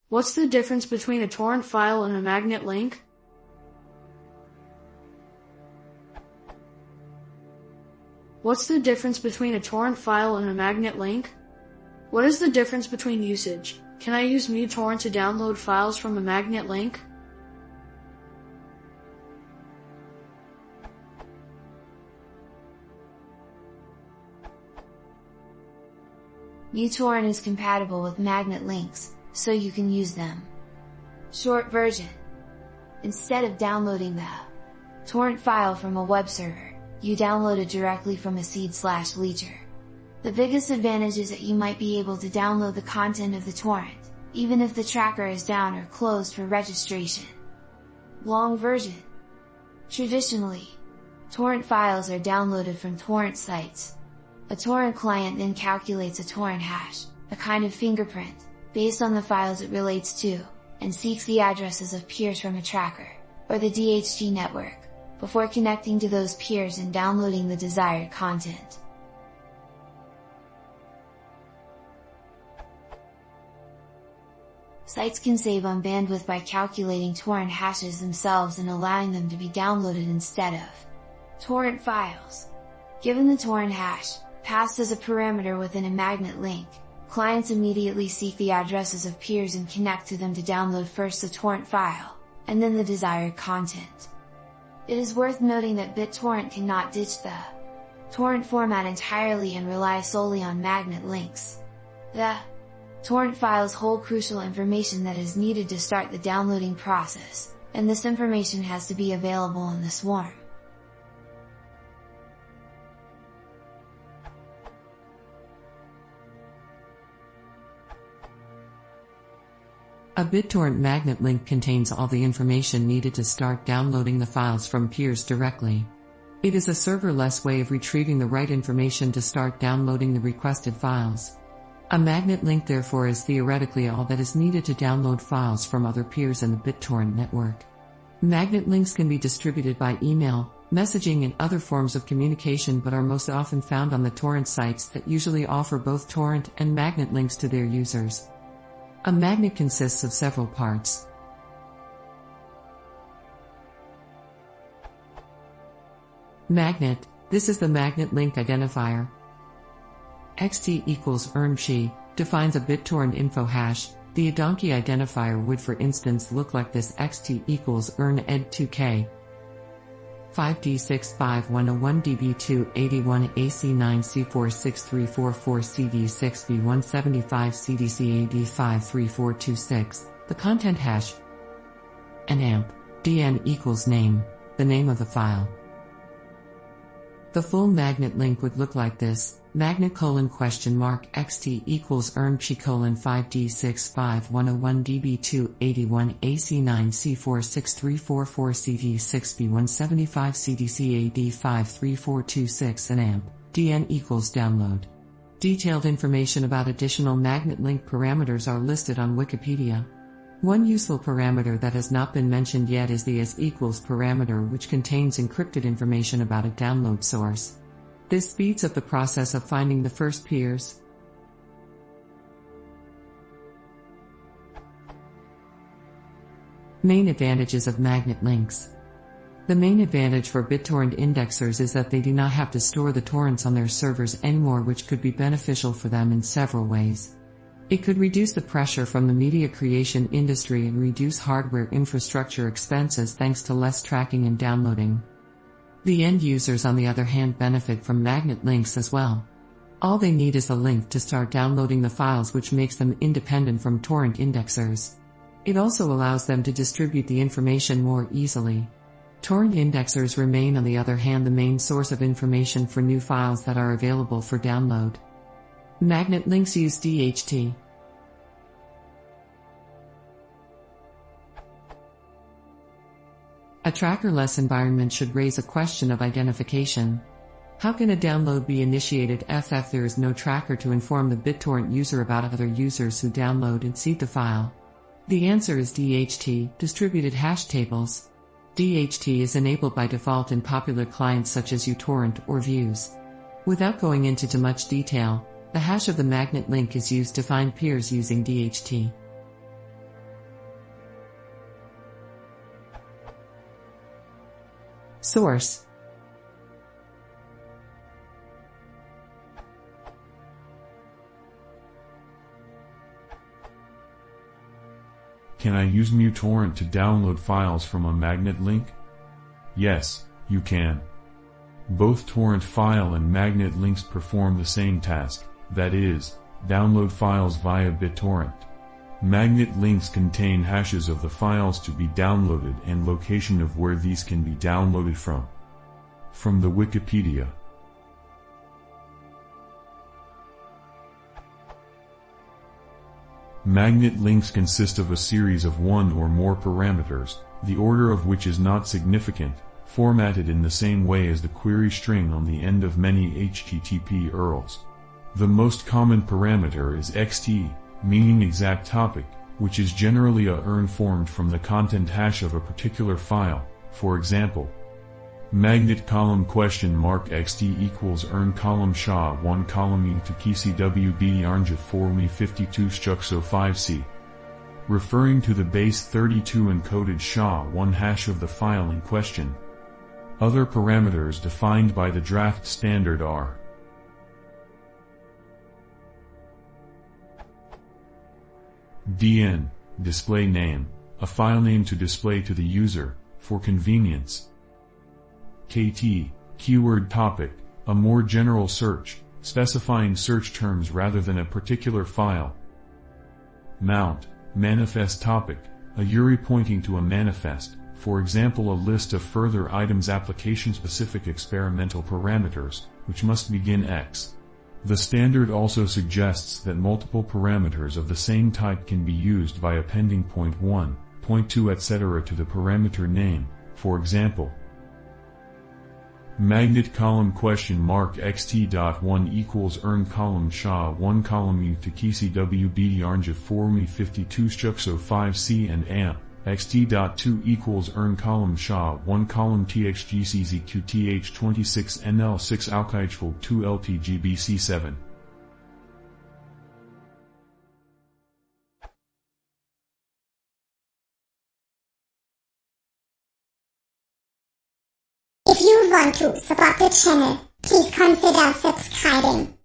What's the difference between a torrent file and a magnet link? What's the difference between a torrent file and a magnet link? What is the difference between usage? Can I use utorrent to download files from a magnet link? utorrent is compatible with magnet links, so you can use them. Short version. Instead of downloading the torrent file from a web server, you download it directly from a seed/leecher. The biggest advantage is that you might be able to download the content of the torrent, even if the tracker is down or closed for registration. Long version. Traditionally, torrent files are downloaded from torrent sites. A torrent client then calculates a torrent hash, a kind of fingerprint, based on the files it relates to, and seeks the addresses of peers from a tracker, or the DHT network, before connecting to those peers and downloading the desired content. Sites can save on bandwidth by calculating torrent hashes themselves and allowing them to be downloaded instead of torrent files. Given the torrent hash, passed as a parameter within a magnet link, clients immediately seek the addresses of peers and connect to them to download first the torrent file, and then the desired content. It is worth noting that BitTorrent cannot ditch the torrent format entirely and rely solely on magnet links. The torrent files hold crucial information that is needed to start the downloading process, and this information has to be available in the swarm. A BitTorrent magnet link contains all the information needed to start downloading the files from peers directly. It is a serverless way of retrieving the right information to start downloading the requested files. A magnet link therefore is theoretically all that is needed to download files from other peers in the BitTorrent network. Magnet links can be distributed by email, messaging and other forms of communication but are most often found on the torrent sites that usually offer both torrent and magnet links to their users. A magnet consists of several parts. Magnet, this is the magnet link identifier. xt equals ermshi, defines a BitTorrent info hash. The Adonkey identifier would for instance look like this: xt equals ern ed2k 5D65101DB281 AC9C46344CD6B175 CDCAD53426, the content hash. And amp, dn equals name, the name of the file. The full magnet link would look like this: magnet xt equals ermchi 5D65101DB281 AC9C46344 CD6B175 CDCAD53426 and amp, dn equals download. Detailed information about additional magnet link parameters are listed on Wikipedia. One useful parameter that has not been mentioned yet is the as equals parameter, which contains encrypted information about a download source. This speeds up the process of finding the first peers. Main advantages of magnet links. The main advantage for BitTorrent indexers is that they do not have to store the torrents on their servers anymore, which could be beneficial for them in several ways. It could reduce the pressure from the media creation industry and reduce hardware infrastructure expenses thanks to less tracking and downloading. The end users, on the other hand, benefit from magnet links as well. All they need is a link to start downloading the files, which makes them independent from torrent indexers. It also allows them to distribute the information more easily. Torrent indexers remain, on the other hand, the main source of information for new files that are available for download. Magnet links use DHT. A trackerless environment should raise a question of identification. How can a download be initiated if there is no tracker to inform the BitTorrent user about other users who download and seed the file? The answer is DHT, distributed hash tables. DHT is enabled by default in popular clients such as utorrent or Views. Without going into too much detail, the hash of the magnet link is used to find peers using DHT. Source. Can I use utorrent to download files from a magnet link? Yes, you can. Both torrent file and magnet links perform the same task, that is, download files via bittorrent. Magnet links contain hashes of the files to be downloaded and location of where these can be downloaded from. From the Wikipedia. Magnet links consist of a series of one or more parameters, the order of which is not significant, formatted in the same way as the query string on the end of many HTTP URLs. The most common parameter is xt, meaning exact topic, which is generally a URN formed from the content hash of a particular file. For example, magnet column $xt equals URN column SHA-1 column to KCWB Arnja for me 52 Struxo 5C. Referring to the base 32 encoded SHA-1 hash of the file in question. Other parameters defined by the draft standard are DN, display name, a file name to display to the user, for convenience. KT, keyword topic, a more general search, specifying search terms rather than a particular file. Mount, manifest topic, a URI pointing to a manifest, for example a list of further items application-specific experimental parameters, which must begin X. The standard also suggests that multiple parameters of the same type can be used by appending point 1, point 2 etc. to the parameter name, for example, magnet column $xt.1 equals URN column SHA-1 column U to KCWB Arnja for me 52 Struxo 5C and AMP. xt.2 equals URN column SHA-1 column TXGCZQTH26 NL6 Alkyl 2 LTGBC7. If you want to support the channel, please consider subscribing.